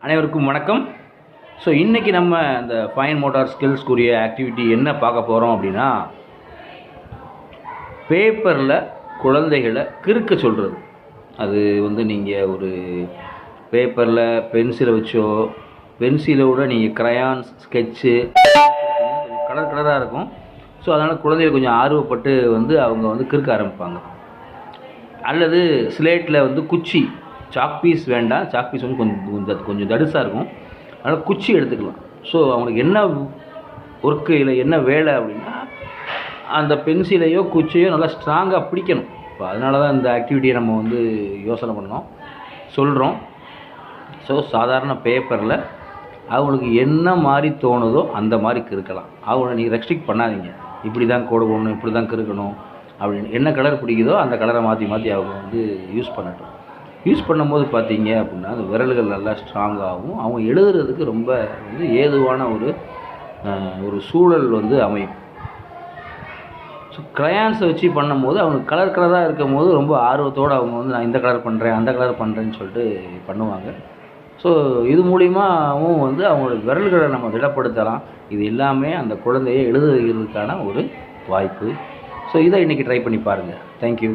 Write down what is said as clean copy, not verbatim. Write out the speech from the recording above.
அனைவருக்கும் வணக்கம். ஸோ இன்றைக்கி நம்ம இந்த ஃபைன் மோட்டார் ஸ்கில்ஸ்க்குரிய ஆக்டிவிட்டி என்ன பார்க்க போகிறோம் அப்படின்னா, பேப்பரில் குழந்தைகளை கிறுக்க சொல்கிறது. அது நீங்கள் ஒரு பேப்பரில் பென்சிலை வச்சோ, பென்சிலோட நீங்கள் க்ரையான்ஸ் ஸ்கெட்சு கலர் கலராக இருக்கும். ஸோ அதனால் குழந்தைகள் கொஞ்சம் ஆர்வப்பட்டு அவங்க கிறுக்க ஆரம்பிப்பாங்க. அல்லது ஸ்லேட்டில் குச்சி, சாக் பீஸ் வேண்டாம், சாக் பீஸ் கொஞ்சம் தடுசாக இருக்கும், அதனால் குச்சி எடுத்துக்கலாம். ஸோ அவங்களுக்கு என்ன ஒர்க்கு இல்லை என்ன வேலை அப்படின்னா, அந்த பென்சிலையோ குச்சியோ நல்லா ஸ்ட்ராங்காக பிடிக்கணும். இப்போ அதனால தான் இந்த ஆக்டிவிட்டியை நம்ம யோசனை பண்ணோம், சொல்கிறோம். ஸோ சாதாரண பேப்பரில் அவங்களுக்கு என்ன மாதிரி தோணுதோ அந்த மாதிரி கிறுக்கலாம். அவங்கள நீங்கள் ரெஸ்ட்ரிக்ட் பண்ணாதீங்க, இப்படி தான் கோடு போடணும், இப்படி தான் கிறுக்கணும் அப்படின்னு. என்ன கலர் பிடிக்குதோ அந்த கலரை மாற்றி மாற்றி அவங்க யூஸ் பண்ணட்டும். யூஸ் பண்ணும்போது பார்த்தீங்க அப்படின்னா அந்த விரல்கள் நல்லா ஸ்ட்ராங்காகவும் அவங்க எழுதுறதுக்கு ரொம்ப ஏதுவான ஒரு சூழல் அமையும். ஸோ க்ரையான்ஸை வச்சு பண்ணும்போது அவங்க கலர் கலராக இருக்கும் போது ரொம்ப ஆர்வத்தோடு அவங்க நான் இந்த கலர் பண்ணுறேன், அந்த கலர் பண்ணுறேன்னு சொல்லிட்டு பண்ணுவாங்க. ஸோ இது மூலிமாவும் அவங்களோட விரல்களை நம்ம திடப்படுத்தலாம். இது எல்லாமே அந்த குழந்தையை எழுதுகிறதுக்கான ஒரு வாய்ப்பு. ஸோ இதை இன்றைக்கி ட்ரை பண்ணி பாருங்கள். தேங்க்யூ.